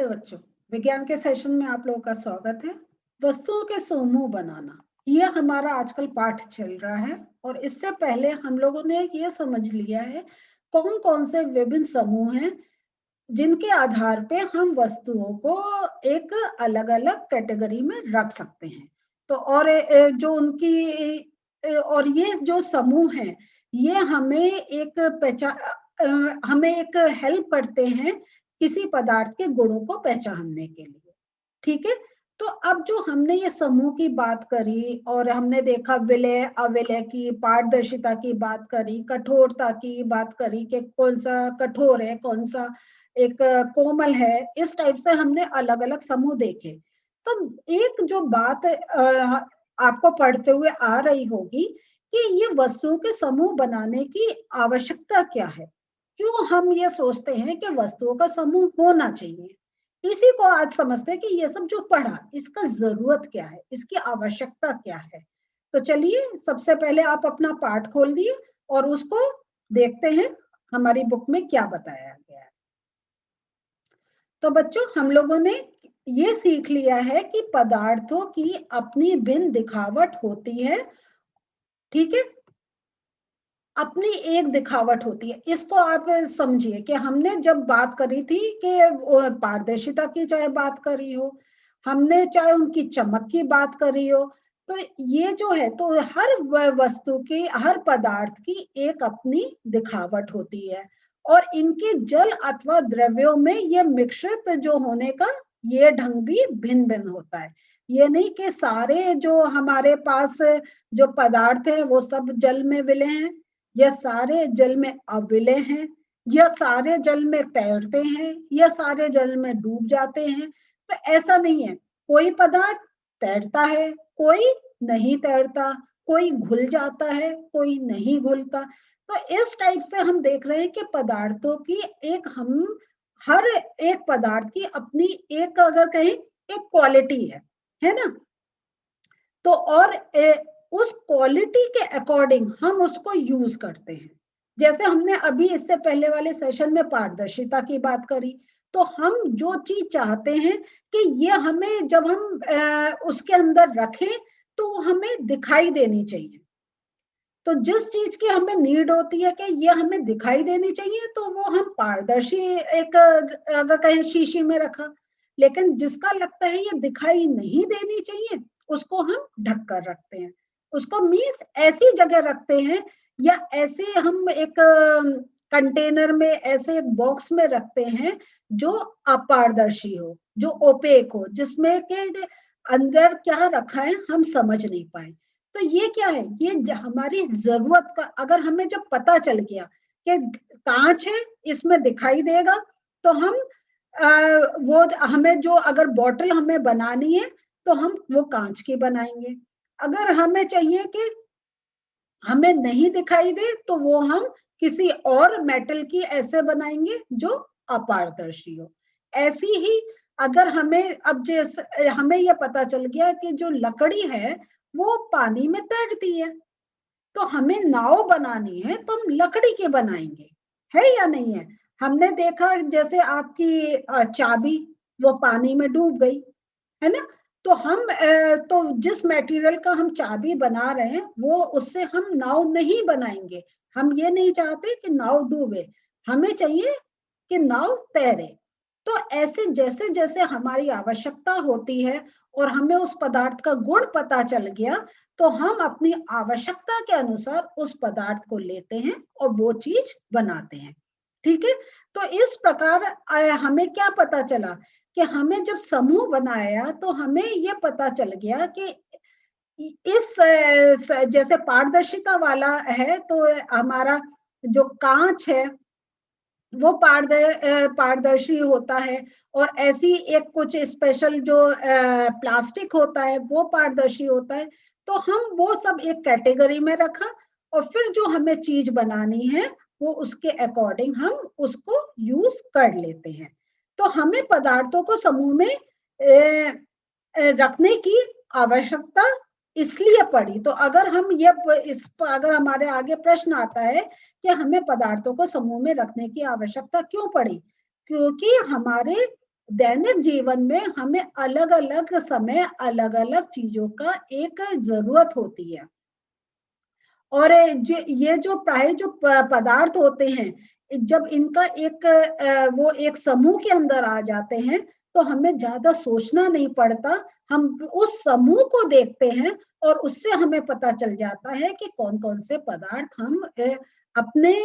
नमस्ते बच्चों, विज्ञान के सेशन में आप लोगों का स्वागत है। वस्तुओं के समूह बनाना, यह हमारा आजकल पाठ चल रहा है और इससे पहले हम लोगों ने यह समझ लिया है कौन कौन से विभिन्न समूह हैं जिनके आधार पे हम वस्तुओं को एक अलग अलग कैटेगरी में रख सकते हैं। तो और जो उनकी और ये जो समूह हैं ये हमें एक हेल्प करते हैं किसी पदार्थ के गुणों को पहचानने के लिए। ठीक है, तो अब जो हमने ये समूह की बात करी और हमने देखा विलय अविलय की, पारदर्शिता की बात करी, कठोरता की बात करी कि कौन सा कठोर है, कौन सा एक कोमल है, इस टाइप से हमने अलग अलग समूह देखे। तो एक जो बात आपको पढ़ते हुए आ रही होगी कि ये वस्तुओं के समूह बनाने की आवश्यकता क्या है, क्यों हम ये सोचते हैं कि वस्तुओं का समूह होना चाहिए। इसी को आज समझते हैं कि ये सब जो पढ़ा इसका जरूरत क्या है, इसकी आवश्यकता क्या है। तो चलिए सबसे पहले आप अपना पाठ खोल दिए और उसको देखते हैं हमारी बुक में क्या बताया गया है। तो बच्चों हम लोगों ने ये सीख लिया है कि पदार्थों की अपनी भिन्न दिखावट होती है। ठीक है, अपनी एक दिखावट होती है। इसको आप समझिए कि हमने जब बात करी थी कि पारदर्शिता की चाहे बात करी हो, हमने चाहे उनकी चमक की बात करी हो, तो ये जो है तो हर वस्तु की, हर पदार्थ की एक अपनी दिखावट होती है और इनके जल अथवा द्रव्यों में ये मिश्रित जो होने का ये ढंग भी भिन्न भिन्न होता है। ये नहीं कि सारे जो हमारे पास जो पदार्थ है वो सब जल में विलय हैं, या सारे जल में अविलय हैं, या सारे जल में तैरते हैं, या सारे जल में डूब जाते हैं। तो ऐसा नहीं है, कोई पदार्थ तैरता है, कोई नहीं तैरता, कोई घुल जाता है, कोई नहीं घुलता। तो इस टाइप से हम देख रहे हैं कि पदार्थों की हर एक पदार्थ की अपनी एक, अगर कहें, एक क्वालिटी है ना। तो और उस क्वालिटी के अकॉर्डिंग हम उसको यूज करते हैं। जैसे हमने अभी इससे पहले वाले सेशन में पारदर्शिता की बात करी, तो हम जो चीज चाहते हैं कि ये हमें जब हम उसके अंदर रखें तो हमें दिखाई देनी चाहिए। तो जिस चीज की हमें नीड होती है कि ये हमें दिखाई देनी चाहिए, तो वो हम पारदर्शी एक, अगर कहें, शीशी में रखा। लेकिन जिसका लगता है ये दिखाई नहीं देनी चाहिए, उसको हम ढक कर रखते हैं, उसको मीन्स ऐसी जगह रखते हैं, या ऐसे हम एक कंटेनर में, ऐसे एक बॉक्स में रखते हैं जो अपारदर्शी हो, जो ओपेक हो, जिसमें के अंदर क्या रखा है हम समझ नहीं पाए। तो ये क्या है, ये हमारी जरूरत का, अगर हमें जब पता चल गया कि कांच है इसमें दिखाई देगा, तो हम वो हमें जो, अगर बॉटल हमें बनानी है तो हम वो कांच की बनाएंगे। अगर हमें चाहिए कि हमें नहीं दिखाई दे तो वो हम किसी और मेटल की ऐसे बनाएंगे जो अपारदर्शी हो। ऐसी ही अगर हमें अब जैसे हमें यह पता चल गया कि जो लकड़ी है वो पानी में तैरती है, तो हमें नाव बनानी है तो हम लकड़ी के बनाएंगे, है या नहीं है। हमने देखा जैसे आपकी चाबी वो पानी में डूब गई, है ना। तो तो जिस मटेरियल का हम चाबी बना रहे हैं वो, उससे हम नाव नहीं बनाएंगे। हम ये नहीं चाहते कि नाव डूबे, हमें चाहिए कि नाव तैरे। तो ऐसे जैसे जैसे हमारी आवश्यकता होती है और हमें उस पदार्थ का गुण पता चल गया, तो हम अपनी आवश्यकता के अनुसार उस पदार्थ को लेते हैं और वो चीज बनाते हैं। ठीक है, तो इस प्रकार हमें क्या पता चला कि हमें जब समूह बनाया तो हमें ये पता चल गया कि इस जैसे पारदर्शिता वाला है तो हमारा जो कांच है वो पारदर्शी होता है, और ऐसी एक कुछ स्पेशल जो प्लास्टिक होता है वो पारदर्शी होता है। तो हम वो सब एक कैटेगरी में रखा और फिर जो हमें चीज बनानी है वो उसके अकॉर्डिंग हम उसको यूज कर लेते हैं। तो हमें पदार्थों को समूह में रखने की आवश्यकता इसलिए पड़ी। तो अगर हम ये अगर हमारे आगे प्रश्न आता है कि हमें पदार्थों को समूह में रखने की आवश्यकता क्यों पड़ी, क्योंकि हमारे दैनिक जीवन में हमें अलग अलग समय अलग अलग चीजों का एक जरूरत होती है। और ये जो प्राय जो पदार्थ होते हैं, जब इनका एक वो एक समूह के अंदर आ जाते हैं तो हमें ज्यादा सोचना नहीं पड़ता। हम उस समूह को देखते हैं और उससे हमें पता चल जाता है कि कौन कौन से पदार्थ हम अपने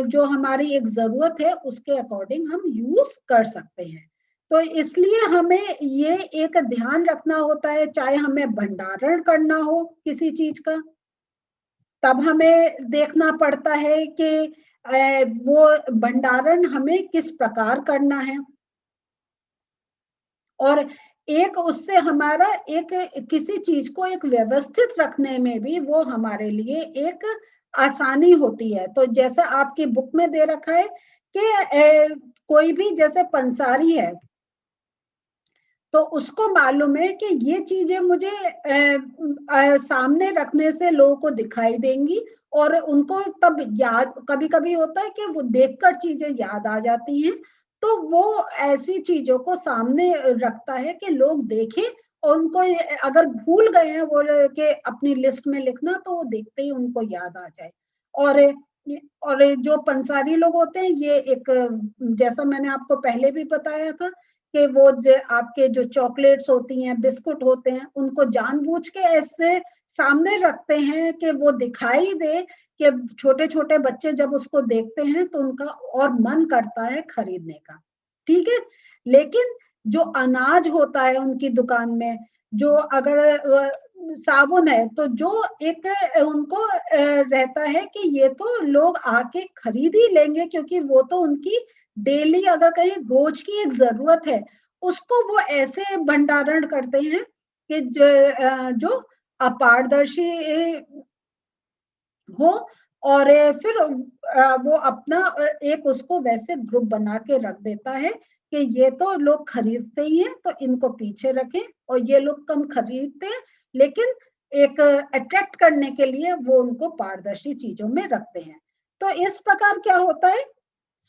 जो हमारी एक जरूरत है उसके अकॉर्डिंग हम यूज कर सकते हैं। तो इसलिए हमें ये एक ध्यान रखना होता है, चाहे हमें भंडारण करना हो किसी चीज का, तब हमें देखना पड़ता है कि वो भंडारण हमें किस प्रकार करना है। और एक उससे हमारा एक किसी चीज को एक व्यवस्थित रखने में भी वो हमारे लिए एक आसानी होती है। तो जैसे आपकी बुक में दे रखा है कि कोई भी जैसे पंसारी है तो उसको मालूम है कि ये चीजें मुझे सामने रखने से लोगों को दिखाई देंगी और उनको तब याद, कभी कभी होता है कि वो देखकर चीजें याद आ जाती हैं, तो वो ऐसी चीजों को सामने रखता है कि लोग देखें और उनको अगर भूल गए हैं वो के अपनी लिस्ट में लिखना तो वो देखते ही उनको याद आ जाए। और और जो पंसारी लोग होते हैं ये एक, जैसा मैंने आपको पहले भी बताया था कि वो आपके जो चॉकलेट्स होती हैं, बिस्कुट होते हैं, उनको जानबूझ के ऐसे सामने रखते हैं कि वो दिखाई दे कि छोटे छोटे बच्चे जब उसको देखते हैं तो उनका और मन करता है खरीदने का। ठीक है। लेकिन जो अनाज होता है उनकी दुकान में, जो अगर साबुन है तो जो एक उनको रहता है कि ये तो लोग आके खरीद ही लेंगे क्योंकि वो तो उनकी डेली अगर कहीं रोज की एक जरूरत है, उसको वो ऐसे भंडारण करते हैं कि जो अपारदर्शी हो। और फिर वो अपना एक उसको वैसे ग्रुप बना के रख देता है कि ये तो लोग खरीदते ही हैं तो इनको पीछे रखें, और ये लोग कम खरीदते हैं लेकिन एक अट्रैक्ट करने के लिए वो उनको पारदर्शी चीजों में रखते हैं। तो इस प्रकार क्या होता है,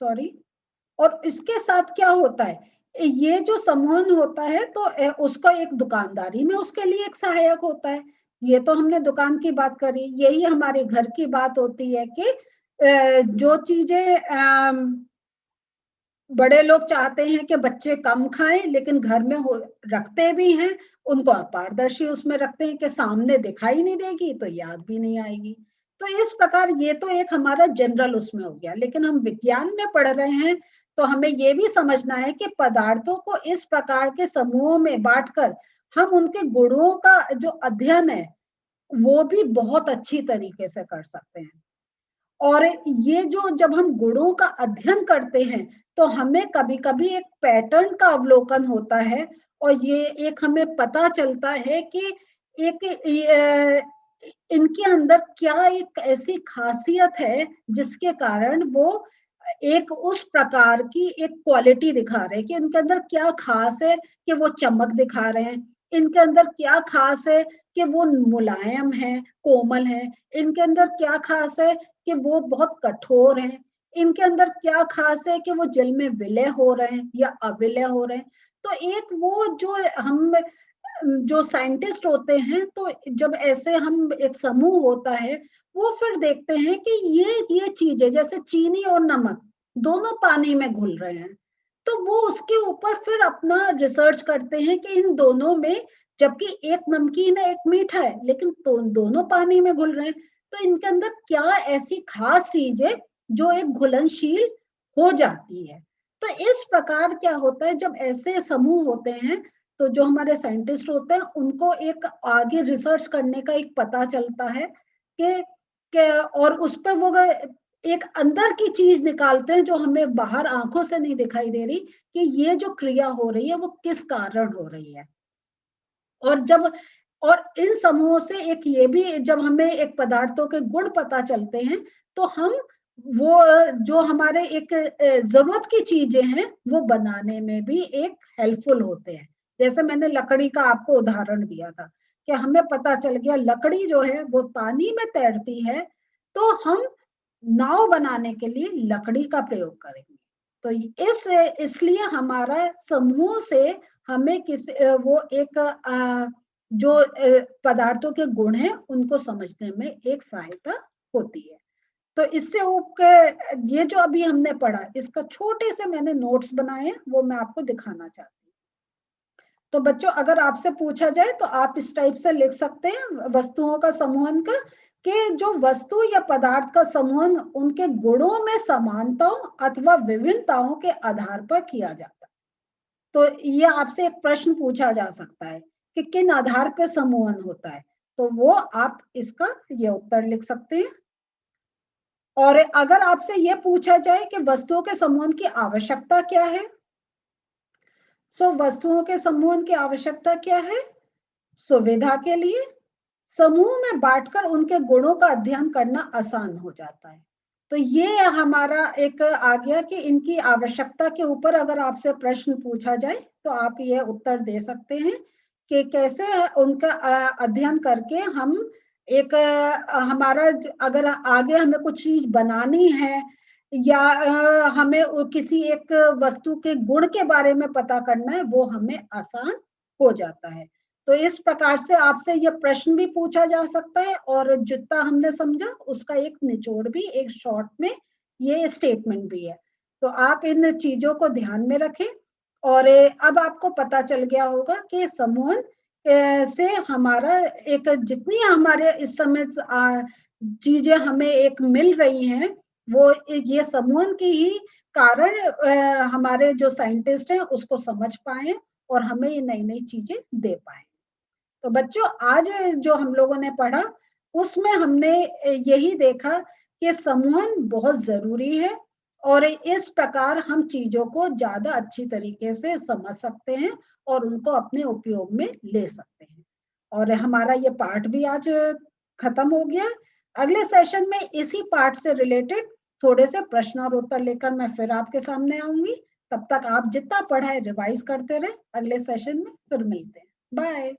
सॉरी, और इसके साथ क्या होता है, ये जो समूहन होता है तो उसका एक दुकानदारी में उसके लिए एक सहायक होता है। ये तो हमने दुकान की बात करी, यही हमारे घर की बात होती है कि जो चीजें बड़े लोग चाहते हैं कि बच्चे कम खाएं लेकिन घर में रखते भी हैं, उनको अपारदर्शी उसमें रखते हैं कि सामने दिखाई नहीं देगी तो याद भी नहीं आएगी। तो इस प्रकार ये तो एक हमारा जनरल उसमें हो गया, लेकिन हम विज्ञान में पढ़ रहे हैं तो हमें ये भी समझना है कि पदार्थों को इस प्रकार के समूहों में बांटकर हम उनके गुणों का जो अध्ययन है वो भी बहुत अच्छी तरीके से कर सकते हैं। और ये जो जब हम गुणों का अध्ययन करते हैं तो हमें कभी कभी एक पैटर्न का अवलोकन होता है, और ये एक हमें पता चलता है कि एक इनके अंदर क्या एक ऐसी खासियत है जिसके कारण वो एक उस प्रकार की एक क्वालिटी दिखा रहे हैं कि इनके अंदर क्या खास है कि वो चमक दिखा रहे हैं, इनके अंदर क्या खास है कि वो मुलायम है, कोमल है, इनके अंदर क्या खास है कि वो बहुत कठोर हैं, इनके अंदर क्या खास है कि वो जल में विलय हो रहे हैं या अविलय हो रहे हैं। तो एक वो जो हम जो साइंटिस्ट होते हैं तो जब ऐसे हम एक समूह होता है वो फिर देखते हैं कि ये चीजें जैसे चीनी और नमक दोनों पानी में घुल रहे हैं, तो वो उसके ऊपर फिर अपना रिसर्च करते हैं कि इन दोनों में, जबकि एक नमकीन है एक मीठा है लेकिन तो दोनों पानी में घुल रहे हैं, तो इनके अंदर क्या ऐसी खास चीज है जो एक घुलनशील हो जाती है। तो इस प्रकार क्या होता है जब ऐसे समूह होते हैं तो जो हमारे साइंटिस्ट होते हैं उनको एक आगे रिसर्च करने का एक पता चलता है कि और उस पर वो एक अंदर की चीज निकालते हैं जो हमें बाहर आंखों से नहीं दिखाई दे रही कि ये जो क्रिया हो रही है वो किस कारण हो रही है। और जब और इन समूहों से एक ये भी, जब हमें एक पदार्थों के गुण पता चलते हैं तो हम वो जो हमारे एक जरूरत की चीजें हैं वो बनाने में भी एक हेल्पफुल होते हैं। जैसे मैंने लकड़ी का आपको उदाहरण दिया था कि हमें पता चल गया लकड़ी जो है वो पानी में तैरती है, तो हम नाव बनाने के लिए लकड़ी का प्रयोग करेंगे। तो इसलिए हमारा समूह से हमें वो एक जो पदार्थों के गुण हैं उनको समझने में एक सहायता होती है। तो इससे ये जो अभी हमने पढ़ा, इसका छोटे से मैंने नोट्स बनाए हैं, वो मैं आपको दिखाना चाहती हूँ। तो बच्चों, अगर आपसे पूछा जाए तो आप इस टाइप से लिख सकते हैं वस्तुओं का समूहन का, कि जो वस्तु या पदार्थ का समूहन उनके गुणों में समानताओं अथवा विभिन्नताओं के आधार पर किया जाता है। तो ये आपसे एक प्रश्न पूछा जा सकता है कि किन आधार पर समूहन होता है, तो वो आप इसका ये उत्तर लिख सकते हैं। और अगर आपसे ये पूछा जाए कि वस्तुओं के समूहन की आवश्यकता क्या है, वस्तुओं के समूहन की आवश्यकता क्या है? सुविधा के लिए, समूह में बांटकर उनके गुणों का अध्ययन करना आसान हो जाता है। तो ये हमारा एक आ गया कि इनकी आवश्यकता के ऊपर अगर आपसे प्रश्न पूछा जाए तो आप ये उत्तर दे सकते हैं कि कैसे उनका अध्ययन करके हम एक हमारा अगर आगे हमें कुछ चीज बनानी है या हमें किसी एक वस्तु के गुण के बारे में पता करना है, वो हमें आसान हो जाता है। तो इस प्रकार से आपसे यह प्रश्न भी पूछा जा सकता है और जितना हमने समझा उसका एक निचोड़ भी, एक शॉर्ट में ये स्टेटमेंट भी है। तो आप इन चीजों को ध्यान में रखें। और अब आपको पता चल गया होगा कि समूहन से हमारा एक जितनी हमारे इस समय चीजें हमें एक मिल रही हैं, वो ये समूहन की ही कारण हमारे जो साइंटिस्ट हैं उसको समझ पाए और हमें ये नई नई चीजें दे पाए। तो बच्चों, आज जो हम लोगों ने पढ़ा उसमें हमने यही देखा कि समूहन बहुत जरूरी है और इस प्रकार हम चीजों को ज्यादा अच्छी तरीके से समझ सकते हैं और उनको अपने उपयोग में ले सकते हैं। और हमारा ये पाठ भी आज खत्म हो गया। अगले सेशन में इसी पाठ से रिलेटेड थोड़े से प्रश्न और उत्तर लेकर मैं फिर आपके सामने आऊंगी। तब तक आप जितना पढ़ा है रिवाइज करते रहे। अगले सेशन में फिर मिलते हैं। बाय।